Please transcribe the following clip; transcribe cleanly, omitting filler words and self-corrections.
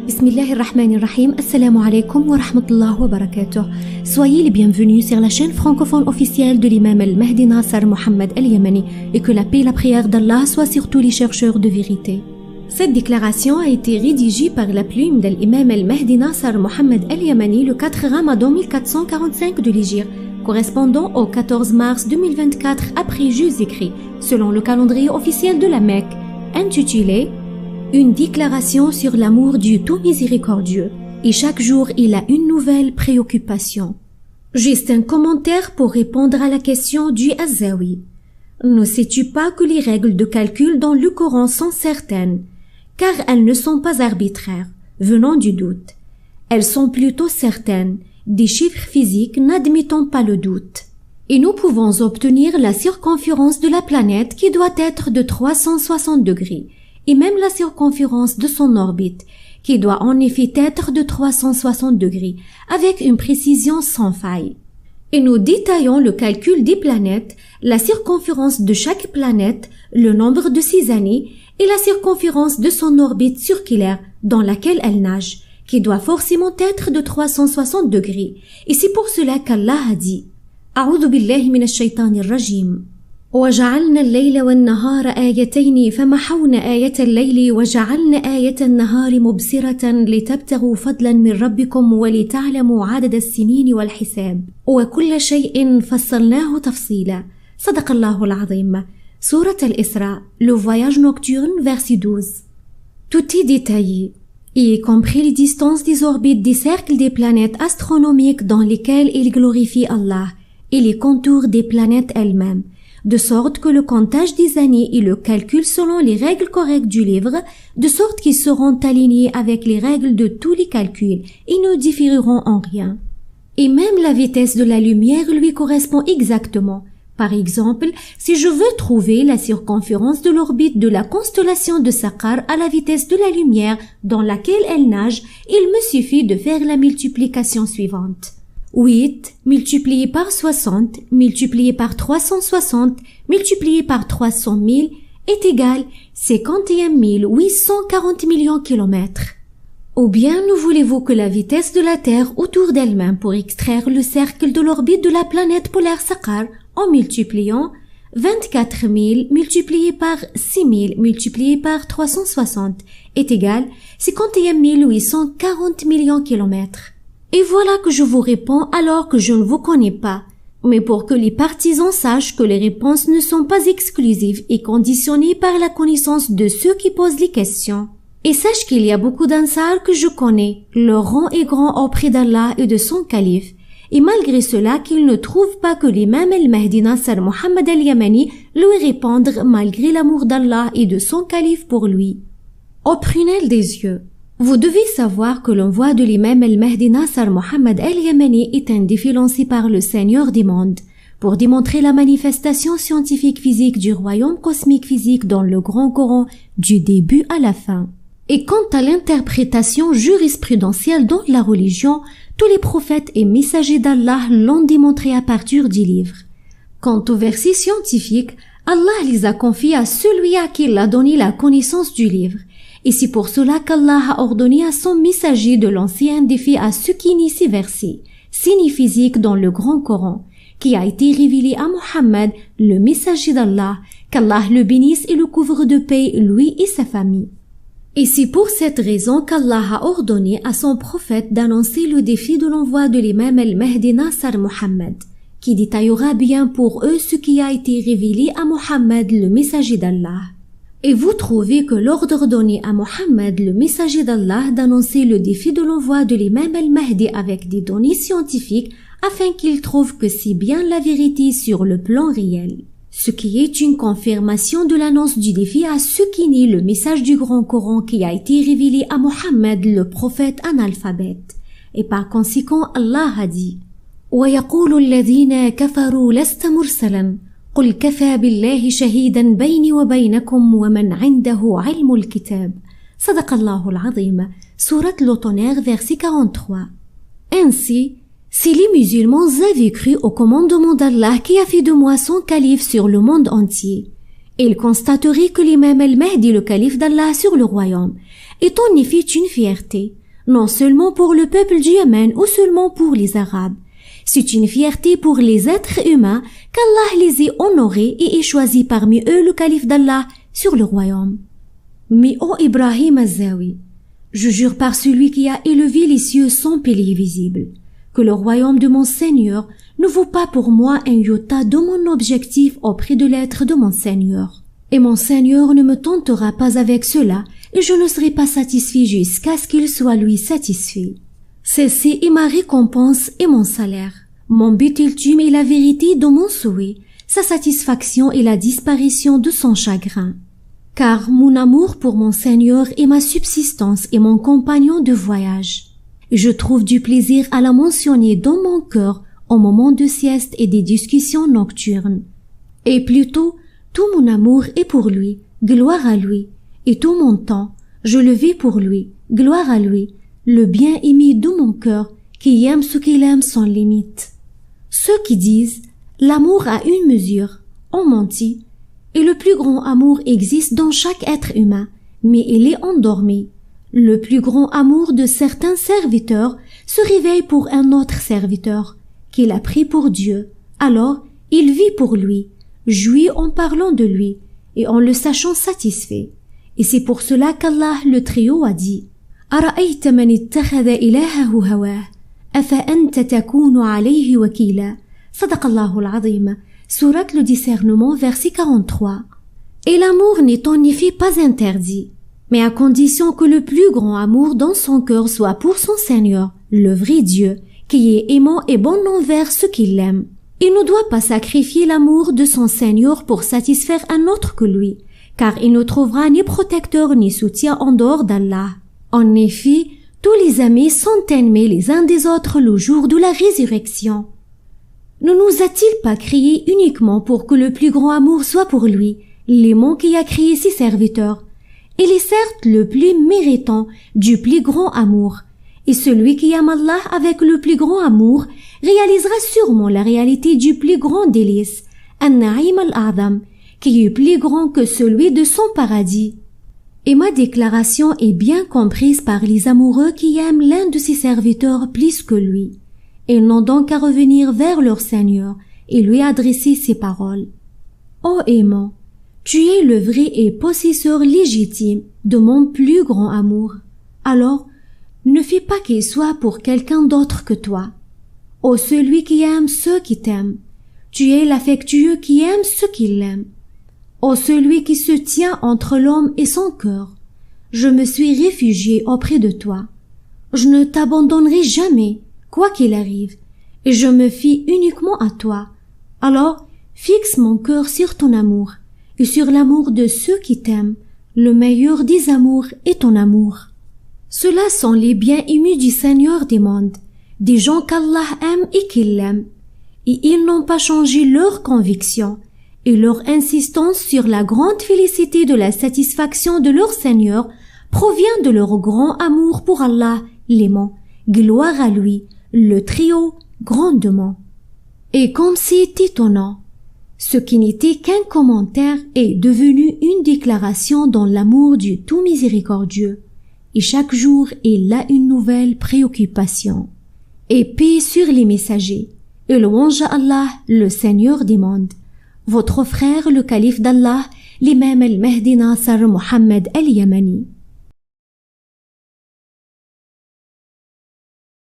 Bismillahirrahmanirrahim. Assalamu alaikum wa rahmatullahi wa barakatuh. Soyez les bienvenus sur la chaîne francophone officielle de l'imam al-Mahdi Nasser Mohammed al-Yamani et que la paix et la prière d'Allah soient sur tous les chercheurs de vérité. Cette déclaration a été rédigée par la plume de l'imam al-Mahdi Nasser Mohammed al-Yamani le 4 Ramadan 1445 de l'Hégire, correspondant au 14 mars 2024 après Jésus-Christ, selon le calendrier officiel de la Mecque, intitulé Une déclaration sur l'amour du tout miséricordieux, et chaque jour il a une nouvelle préoccupation. Juste un commentaire pour répondre à la question du Azawi. Ne sais-tu pas que les règles de calcul dans le Coran sont certaines, car elles ne sont pas arbitraires, venant du doute. Elles sont plutôt certaines, des chiffres physiques n'admettant pas le doute. Et nous pouvons obtenir la circonférence de la planète qui doit être de 360 degrés, et même la circonférence de son orbite, qui doit en effet être de 360 degrés, avec une précision sans faille. Et nous détaillons le calcul des planètes, la circonférence de chaque planète, le nombre de ses années, et la circonférence de son orbite circulaire dans laquelle elle nage, qui doit forcément être de 360 degrés. Et c'est pour cela qu'Allah a dit « A'udhu billahi minash shaytanir rajim » وَجَعَلْنَا اللَّيْلَ وَالنَّهَارَ آيَتَيْنِ فَمَحَوْنَا آيَةَ اللَّيْلِ وَجَعَلْنَا آيَةَ النَّهَارِ مُبْصِرَةً لِتَبْتَغُوا فَضْلًا مِنْ رَبِّكُمْ وَلِتَعْلَمُوا عَدَدَ السِّنِينِ وَالْحِسَابَ وَكُلَّ شَيْءٍ فَصَّلْنَاهُ تَفْصِيلًا صدق الله العظيم. Sourate al-Isra, le voyage nocturne, verset 12. Tout est détaillé, y compris les distances des orbites des cercles des planètes astronomiques dans lesquelles il glorifie Allah, et les contours des planètes elles-mêmes, de sorte que le comptage des années et le calcul selon les règles correctes du livre, de sorte qu'ils seront alignés avec les règles de tous les calculs et ne différeront en rien. Et même la vitesse de la lumière lui correspond exactement. Par exemple, si je veux trouver la circonférence de l'orbite de la constellation de Saqar à la vitesse de la lumière dans laquelle elle nage, il me suffit de faire la multiplication suivante. 8 multiplié par 60 multiplié par 360 multiplié par 300 000 est égal 51 840 millions kilomètres. Ou bien nous voulez-vous que la vitesse de la Terre autour d'elle-même pour extraire le cercle de l'orbite de la planète polaire Saqar en multipliant 24 000 multiplié par 6 000 multiplié par 360 est égal 51 840 millions kilomètres. Et voilà que je vous réponds alors que je ne vous connais pas. Mais pour que les partisans sachent que les réponses ne sont pas exclusives et conditionnées par la connaissance de ceux qui posent les questions. Et sache qu'il y a beaucoup d'Ansar que je connais. Leur rang est grand auprès d'Allah et de son calife. Et malgré cela qu'ils ne trouvent pas que l'imam al-Mahdi Nasser Mohammed al-Yamani lui répondre malgré l'amour d'Allah et de son calife pour lui. Ô prunelle des yeux, vous devez savoir que l'envoi de l'imam al-Mahdi Nasser Mohammed al-Yamani est un défi lancé par le Seigneur des mondes pour démontrer la manifestation scientifique physique du royaume cosmique physique dans le Grand Coran du début à la fin. Et quant à l'interprétation jurisprudentielle dans la religion, tous les prophètes et messagers d'Allah l'ont démontré à partir du livre. Quant aux versets scientifiques, Allah les a confiés à celui à qui il a donné la connaissance du livre. Et c'est pour cela qu'Allah a ordonné à son messager de lancer un défi à ceux qui nient ces versets, signes physiques dans le Grand Coran, qui a été révélé à Mohammed, le messager d'Allah, qu'Allah le bénisse et le couvre de paix, lui et sa famille. Et c'est pour cette raison qu'Allah a ordonné à son prophète d'annoncer le défi de l'envoi de l'imam al-Mahdi Nasser Mohammed, qui détaillera bien pour eux ce qui a été révélé à Mohammed, le messager d'Allah. Et vous trouvez que l'ordre donné à Mohammed, le messager d'Allah, d'annoncer le défi de l'envoi de l'imam al-Mahdi avec des données scientifiques afin qu'il trouve que c'est bien la vérité sur le plan réel. Ce qui est une confirmation de l'annonce du défi à ceux qui nient le message du Grand Coran qui a été révélé à Mohammed, le prophète analphabète. Et par conséquent, Allah a dit « وَيَقُولُ الَّذِينَ كَفَرُوا لَسْتَ مُرْسَلًا قل كفى بالله شهيدا بيني وبينكم ومن عنده علم الكتاب صدق الله العظيم. Sourate le Tonnerre, verset 43. Ainsi, si les musulmans avaient cru au commandement d'Allah qui a fait de moi son calife sur le monde entier, ils constateraient que l'imam al-Mahdi, le calife d'Allah sur le royaume, est en effet une fierté, non seulement pour le peuple du Yémen ou seulement pour les Arabes. C'est une fierté pour les êtres humains qu'Allah les ait honorés et ait choisi parmi eux le calife d'Allah sur le royaume. Mais ô Ibrahim Az-Zawi, je jure par celui qui a élevé les cieux sans pilier visible, que le royaume de mon Seigneur ne vaut pas pour moi un iota de mon objectif auprès de l'être de mon Seigneur. Et mon Seigneur ne me tentera pas avec cela, et je ne serai pas satisfait jusqu'à ce qu'il soit lui satisfait. Ceci est ma récompense et mon salaire. Mon but ultime est la vérité de mon souhait, sa satisfaction et la disparition de son chagrin. Car mon amour pour mon Seigneur est ma subsistance et mon compagnon de voyage. Je trouve du plaisir à la mentionner dans mon cœur au moment de sieste et des discussions nocturnes. Et plutôt, tout mon amour est pour lui, gloire à lui, et tout mon temps, je le vis pour lui, gloire à lui, le bien-aimé de mon cœur, qui aime ce qu'il aime sans limite. Ceux qui disent « l'amour a une mesure » ont menti, et le plus grand amour existe dans chaque être humain, mais il est endormi. Le plus grand amour de certains serviteurs se réveille pour un autre serviteur, qu'il a pris pour Dieu. Alors, il vit pour lui, jouit en parlant de lui, et en le sachant satisfait. Et c'est pour cela qu'Allah le Très-Haut a dit « أرأيت من اتخذ إلهه هواه أفأنت تكون عليه وكيلا » صدق الله العظيم. Sourate le discernement, verset 43. Et l'amour n'est en effet pas interdit, mais à condition que le plus grand amour dans son cœur soit pour son Seigneur, le vrai Dieu, qui est aimant et bon envers ceux qui l'aiment. Il ne doit pas sacrifier l'amour de son Seigneur pour satisfaire un autre que lui, car il ne trouvera ni protecteur ni soutien en dehors d'Allah. En effet, tous les amis sont ennemés les uns des autres le jour de la résurrection. Ne nous a-t-il pas créés uniquement pour que le plus grand amour soit pour lui, l'aimant qui a créé ses serviteurs? Il est certes le plus méritant du plus grand amour, et celui qui aime Allah avec le plus grand amour réalisera sûrement la réalité du plus grand délice, An-Na'im al-A'zam, qui est plus grand que celui de son paradis. Et ma déclaration est bien comprise par les amoureux qui aiment l'un de ses serviteurs plus que lui. Ils n'ont donc qu'à revenir vers leur Seigneur et lui adresser ces paroles. Ô aimant, tu es le vrai et possesseur légitime de mon plus grand amour. Alors, ne fais pas qu'il soit pour quelqu'un d'autre que toi. Ô celui qui aime ceux qui t'aiment, tu es l'affectueux qui aime ceux qui l'aiment. Ô celui qui se tient entre l'homme et son cœur, je me suis réfugié auprès de toi. Je ne t'abandonnerai jamais, quoi qu'il arrive, et je me fie uniquement à toi. Alors, fixe mon cœur sur ton amour, et sur l'amour de ceux qui t'aiment. Le meilleur des amours est ton amour. Ceux-là sont les bien-aimés du Seigneur des mondes, des gens qu'Allah aime et qu'il l'aime. Et ils n'ont pas changé leur conviction, et leur insistance sur la grande félicité de la satisfaction de leur Seigneur provient de leur grand amour pour Allah, l'aimant. Gloire à lui, le Très-Haut, grandement. Et comme c'est étonnant, ce qui n'était qu'un commentaire est devenu une déclaration dans l'amour du tout miséricordieux, et chaque jour il a une nouvelle préoccupation. Et paix sur les messagers, et louange à Allah, le Seigneur des mondes. Votre frère, le calife d'Allah, l'imam al-Mahdi Nasser Mohammed al-Yamani.